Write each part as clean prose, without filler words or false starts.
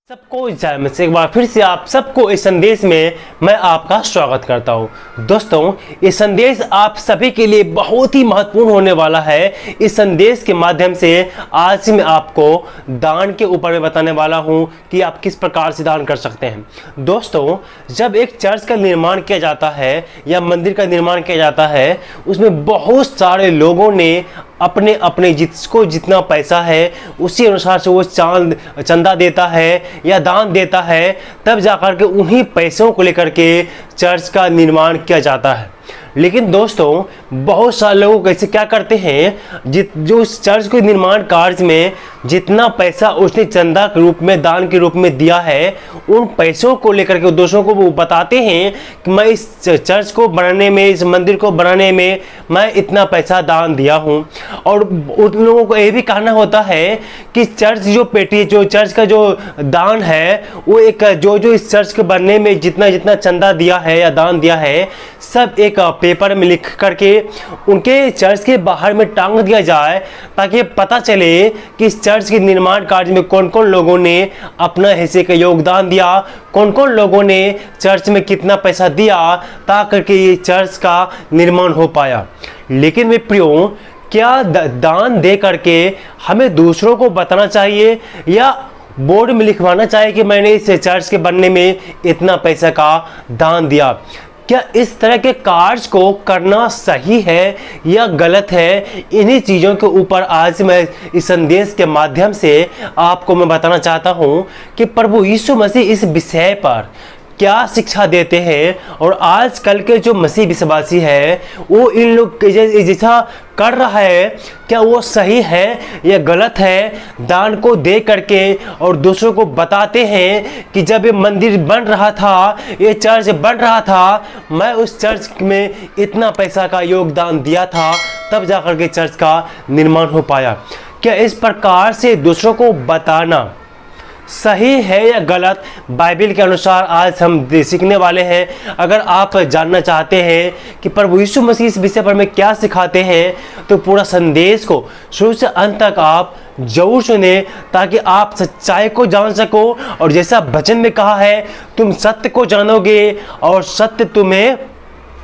सबको जय मसीह। एक बार फिर से आप सबको इस संदेश में मैं आपका स्वागत करता हूं। दोस्तों, ये संदेश आप सभी के लिए बहुत ही महत्वपूर्ण होने वाला है। इस संदेश के माध्यम से आज मैं आपको दान के ऊपर में बताने वाला हूं कि आप किस प्रकार से दान कर सकते हैं। दोस्तों, जब एक चर्च का निर्माण किया जाता है या मंदिर का निर्माण किया जाता है, उसमें बहुत सारे लोगों ने अपने अपने जिसको जितना पैसा है उसी अनुसार से वो चंदा देता है या दान देता है। तब जाकर के उन्हीं पैसों को लेकर के चर्च का निर्माण किया जाता है। लेकिन दोस्तों, बहुत सारे लोग कैसे क्या करते हैं, जो इस चर्च के निर्माण कार्य में जितना पैसा उसने चंदा के रूप में दान के रूप में दिया है, उन पैसों को लेकर के दोस्तों को वो बताते हैं कि मैं इस चर्च को बनाने में, इस मंदिर को बनाने में मैं इतना पैसा दान दिया हूँ। और उन लोगों को ये भी कहना होता है कि चर्च जो चर्च का जो दान है वो एक जो इस चर्च के बनने में जितना जितना चंदा दिया है या दान दिया है, सब एक पेपर में लिख करके उनके चर्च के बाहर में टांग दिया जाए, ताकि पता चले कि इस चर्च के निर्माण कार्य में कौन कौन लोगों ने अपना हिस्से का योगदान दिया, कौन कौन लोगों ने चर्च में कितना पैसा दिया, ताकि ये चर्च का निर्माण हो पाया। लेकिन वे प्रियो, क्या दान दे करके हमें दूसरों को बताना चाहिए या बोर्ड में लिखवाना चाहिए कि मैंने इस चर्च के बनने में इतना पैसा का दान दिया? क्या इस तरह के कार्य को करना सही है या गलत है? इन्हीं चीज़ों के ऊपर आज मैं इस संदेश के माध्यम से आपको मैं बताना चाहता हूं कि प्रभु यीशु मसीह इस विषय पर क्या शिक्षा देते हैं, और आजकल के जो मसीह विश्वासी है वो इन लोग जैसा कर रहा है, क्या वो सही है या गलत है? दान को दे करके और दूसरों को बताते हैं कि जब ये मंदिर बन रहा था, ये चर्च बन रहा था, मैं उस चर्च में इतना पैसा का योगदान दिया था, तब जाकर के चर्च का निर्माण हो पाया। क्या इस प्रकार से दूसरों को बताना सही है या गलत? बाइबल के अनुसार आज हम सीखने वाले हैं। अगर आप जानना चाहते हैं कि प्रभु यीशु मसीह इस विषय पर में क्या सिखाते हैं, तो पूरा संदेश को शुरू से अंत तक आप जरूर सुने, ताकि आप सच्चाई को जान सको। और जैसा वचन में कहा है, तुम सत्य को जानोगे और सत्य तुम्हें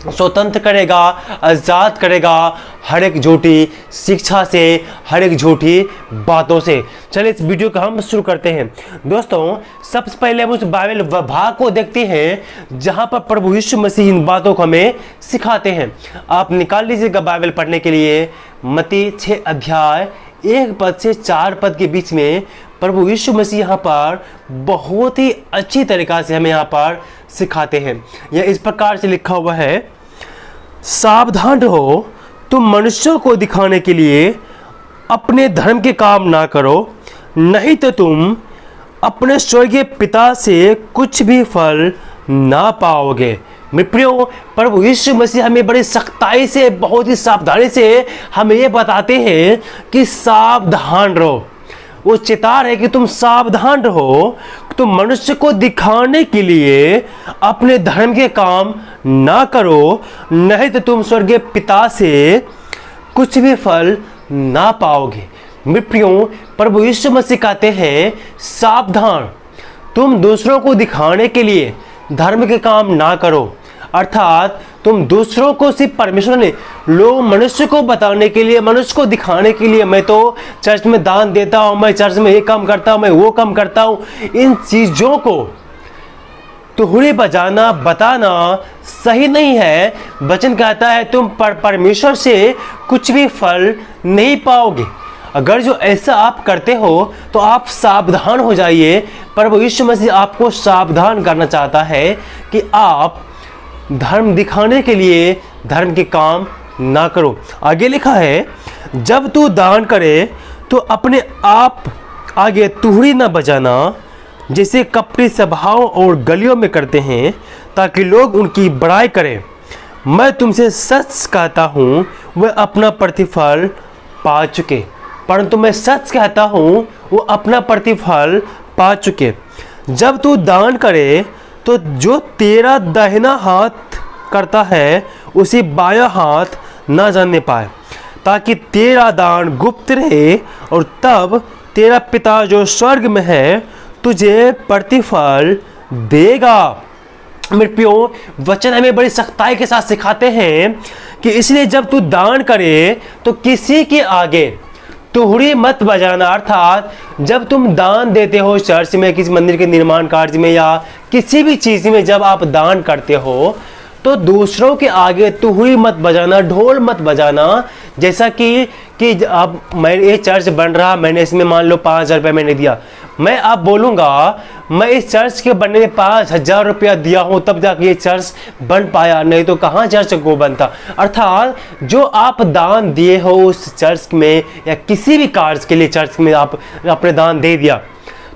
स्वतंत्र करेगा, आज़ाद करेगा हर एक झूठी शिक्षा से, हर एक झूठी बातों से। चलिए इस वीडियो को हम शुरू करते हैं। दोस्तों, सबसे पहले हम उस बाइबल भाग को देखते हैं जहां पर प्रभु यीशु मसीह इन बातों को हमें सिखाते हैं। आप निकाल लीजिएगा बाइबल पढ़ने के लिए। मत्ती 6 अध्याय 1 पद से 4 पद के बीच में प्रभु यीशु मसीह यहाँ पर बहुत ही अच्छी तरीक़ा से हमें यहाँ पर सिखाते हैं। यह इस प्रकार से लिखा हुआ है, सावधान रहो, तुम मनुष्यों को दिखाने के लिए अपने धर्म के काम ना करो, नहीं तो तुम अपने स्वर्गीय पिता से कुछ भी फल ना पाओगे। मित्रों, प्रभु यीशु मसीह हमें बड़ी सख्ताई से, बहुत ही सावधानी से हमें ये बताते हैं कि सावधान रहो। वो चेता रहे कि तुम सावधान रहो, तुम मनुष्य को दिखाने के लिए अपने धर्म के काम ना करो, नहीं तो तुम स्वर्गीय पिता से कुछ भी फल ना पाओगे। मित्रों, प्रभु यीशु मसीह कहते हैं सावधान, तुम दूसरों को दिखाने के लिए धर्म के काम ना करो, अर्थात तुम दूसरों को सिर्फ परमेश्वर ने, लोग मनुष्य को बताने के लिए, मनुष्य को दिखाने के लिए, मैं तो चर्च में दान देता हूँ, मैं चर्च में ये काम करता हूँ, मैं वो काम करता हूँ, इन चीज़ों को तुहरी बजाना, बताना सही नहीं है। वचन कहता है तुम परमेश्वर से कुछ भी फल नहीं पाओगे। अगर जो ऐसा आप करते हो तो आप सावधान हो जाइए। प्रभु यीशु मसीह आपको सावधान करना चाहता है कि आप धर्म दिखाने के लिए धर्म के काम ना करो। आगे लिखा है, जब तू दान करे तो अपने आप आगे तुहरी न बजाना, जैसे कपटी सभाओं और गलियों में करते हैं, ताकि लोग उनकी बड़ाई करें। मैं तुमसे सच कहता हूँ, वह अपना प्रतिफल पा चुके। परंतु मैं सच कहता हूँ, वो अपना प्रतिफल पा चुके। जब तू दान करे तो जो तेरा दाहिना हाथ करता है उसी बायां हाथ ना जानने पाए, ताकि तेरा दान गुप्त रहे, और तब तेरा पिता जो स्वर्ग में है तुझे प्रतिफल देगा। मेरे प्रियो, वचन हमें बड़ी सख्ताई के साथ सिखाते हैं कि इसलिए जब तू दान करे तो किसी के आगे तुहरी मत बजाना। अर्थात जब तुम दान देते हो चर्च में, किसी मंदिर के निर्माण कार्य में या किसी भी चीज में जब आप दान करते हो तो दूसरों के आगे तुहरी मत बजाना, ढोल मत बजाना। जैसा कि अब मैं ये चर्च बन रहा, मैंने इसमें मान लो 5,000 रुपये मैंने दिया, मैं अब बोलूँगा मैं इस चर्च के बनने में 5,000 रुपया दिया हूँ तब जाके ये चर्च बन पाया, नहीं तो कहाँ चर्च को बनता। अर्थात जो आप दान दिए हो उस चर्च में या किसी भी कार्य के लिए चर्च में आप अपने दान दे दिया,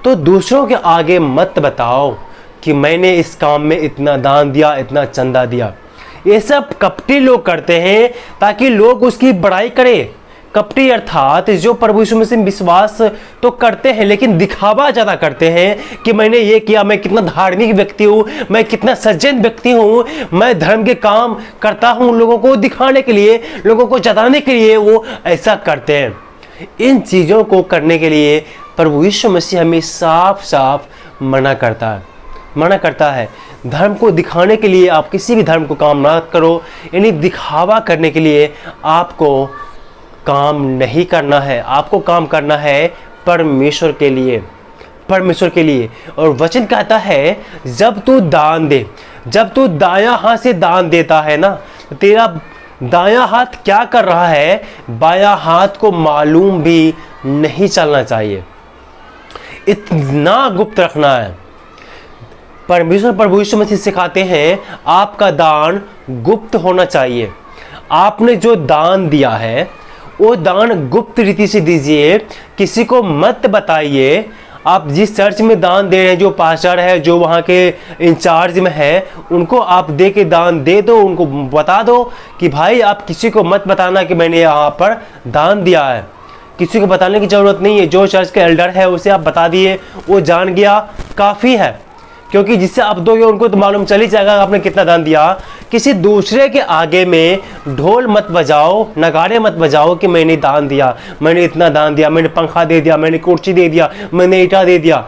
तो दूसरों के आगे मत बताओ कि मैंने इस काम में इतना दान दिया, इतना चंदा दिया। ये सब कपटी लोग करते हैं ताकि लोग उसकी बड़ाई करें। कपटी अर्थात जो प्रभु यीशु मसीह में विश्वास तो करते हैं लेकिन दिखावा ज़्यादा करते हैं कि मैंने ये किया, मैं कितना धार्मिक व्यक्ति हूँ, मैं कितना सज्जन व्यक्ति हूँ, मैं धर्म के काम करता हूँ। लोगों को दिखाने के लिए, लोगों को जताने के लिए वो ऐसा करते हैं। इन चीज़ों को करने के लिए प्रभु यीशु मसीह हमें साफ साफ मना करता है। धर्म को दिखाने के लिए आप किसी भी धर्म को काम ना करो, यानी दिखावा करने के लिए आपको काम नहीं करना है। आपको काम करना है परमेश्वर के लिए। और वचन कहता है जब तू दान दे, जब तू दायां हाथ से दान देता है ना, तो तेरा दायां हाथ क्या कर रहा है बायां हाथ को मालूम भी नहीं चलना चाहिए, इतना गुप्त रखना है। परमेश्वर प्रभु यीशु मसीह सिखाते हैं आपका दान गुप्त होना चाहिए। आपने जो दान दिया है वो दान गुप्त रीति से दीजिए, किसी को मत बताइए। आप जिस चर्च में दान दे रहे हैं, जो पास्टर है, जो वहाँ के इंचार्ज में है, उनको आप दे के दान दे दो, उनको बता दो कि भाई आप किसी को मत बताना कि मैंने यहाँ पर दान दिया है। किसी को बताने की ज़रूरत नहीं है। जो चर्च के एल्डर है उसे आप बता दिए, वो जान गया, काफ़ी है। क्योंकि जिससे आप दोगे उनको तो मालूम चल ही जाएगा आपने कितना दान दिया। किसी दूसरे के आगे में ढोल मत बजाओ, नगाड़े मत बजाओ कि मैंने दान दिया, मैंने इतना दान दिया, मैंने पंखा दे दिया, मैंने कुर्सी दे दिया, मैंने ईंटा दे दिया।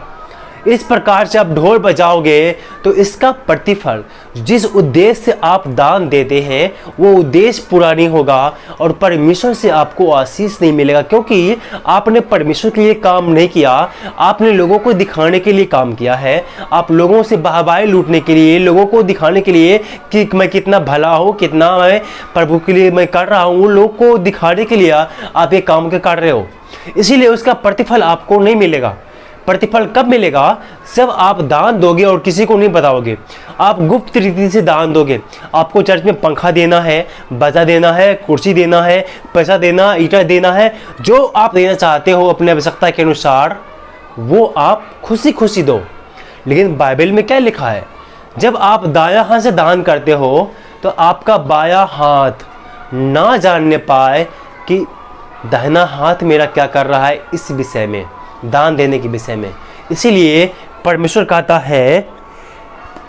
इस प्रकार से आप ढोल बजाओगे तो इसका प्रतिफल, जिस उद्देश्य से आप दान देते हैं वो उद्देश्य पूरा नहीं होगा और परमेश्वर से आपको आशीष नहीं मिलेगा। क्योंकि आपने परमेश्वर के लिए काम नहीं किया, आपने लोगों को दिखाने के लिए काम किया है। आप लोगों से वाहवाही लूटने के लिए, लोगों को दिखाने के लिए कि मैं कितना भला हूँ, कितना मैं प्रभु के लिए मैं कर रहा हूँ, लोग को दिखाने के लिए आप ये काम के कर रहे हो। इसीलिए उसका प्रतिफल आपको नहीं मिलेगा। प्रतिफल कब मिलेगा? जब आप दान दोगे और किसी को नहीं बताओगे, आप गुप्त रीति से दान दोगे। आपको चर्च में पंखा देना है, बजा देना है, कुर्सी देना है, पैसा देना, ईंटा देना है, जो आप देना चाहते हो अपने आवश्यकता के अनुसार वो आप खुशी खुशी दो। लेकिन बाइबल में क्या लिखा है? जब आप दायां हाथ से दान करते हो तो आपका बायां हाथ ना जानने पाए कि दाहिना हाथ मेरा क्या कर रहा है इस विषय में, दान देने के विषय में। इसीलिए परमेश्वर कहता है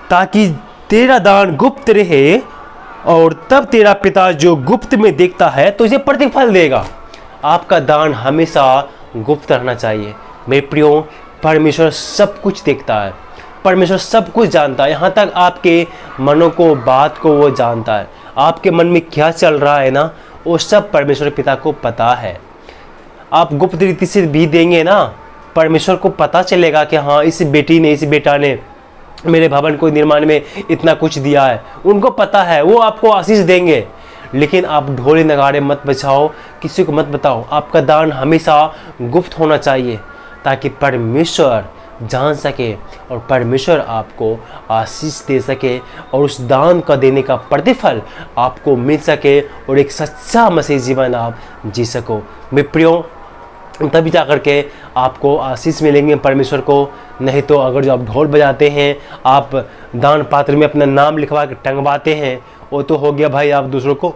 ताकि तेरा दान गुप्त रहे और तब तेरा पिता जो गुप्त में देखता है तुझे प्रतिफल देगा। आपका दान हमेशा गुप्त रहना चाहिए। मेरे प्रियो, परमेश्वर सब कुछ देखता है, परमेश्वर सब कुछ जानता है, यहाँ तक आपके मनों को, बात को वो जानता है। आपके मन में क्या चल रहा है ना, वो सब परमेश्वर पिता को पता है। आप गुप्त रीति से भी देंगे ना, परमेश्वर को पता चलेगा कि हाँ इस बेटी ने, इस बेटा ने मेरे भवन को निर्माण में इतना कुछ दिया है। उनको पता है, वो आपको आशीष देंगे। लेकिन आप ढोले नगाड़े मत बजाओ, किसी को मत बताओ। आपका दान हमेशा गुप्त होना चाहिए ताकि परमेश्वर जान सके और परमेश्वर आपको आशीष दे सके और उस दान का देने का प्रतिफल आपको मिल सके और एक सच्चा मसीह जीवन आप जी सको। मेरे प्रियो, तभी जा करके आपको आशीष मिलेंगे परमेश्वर को। नहीं तो अगर जो आप ढोल बजाते हैं, आप दान पात्र में अपना नाम लिखवा के टंगवाते हैं, वो तो हो गया भाई, आप दूसरों को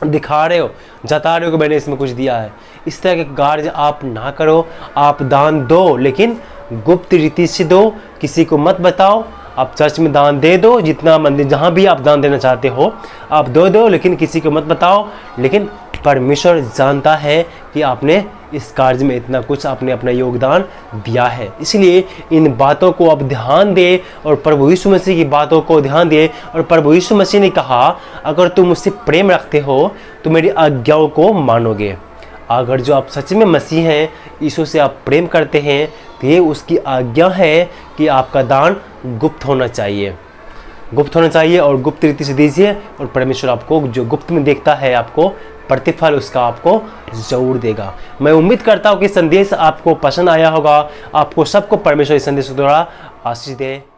दिखा रहे हो, जता रहे हो कि मैंने इसमें कुछ दिया है। इस तरह के कार्य आप ना करो। आप दान दो लेकिन गुप्त रीति से दो, किसी को मत बताओ। आप चर्च में दान दे दो, जितना मंदिर जहाँ भी आप दान देना चाहते हो आप दो लेकिन किसी को मत बताओ। लेकिन परमेश्वर जानता है कि आपने इस कार्य में इतना कुछ आपने अपना योगदान दिया है। इसलिए इन बातों को आप ध्यान दें और प्रभु यीशु मसीह की बातों को ध्यान दें। और प्रभु यीशु मसीह ने कहा, अगर तुम मुझसे प्रेम रखते हो तो मेरी आज्ञाओं को मानोगे। अगर जो आप सच में मसीह हैं, यीशु से आप प्रेम करते हैं, तो ये उसकी आज्ञा है कि आपका दान गुप्त होना चाहिए, गुप्त होना चाहिए और गुप्त रीति से दीजिए। और परमेश्वर आपको जो गुप्त में देखता है, आपको प्रतिफल उसका आपको जरूर देगा। मैं उम्मीद करता हूँ कि संदेश आपको पसंद आया होगा। आपको सबको परमेश्वर इस संदेश के द्वारा आशीष दे।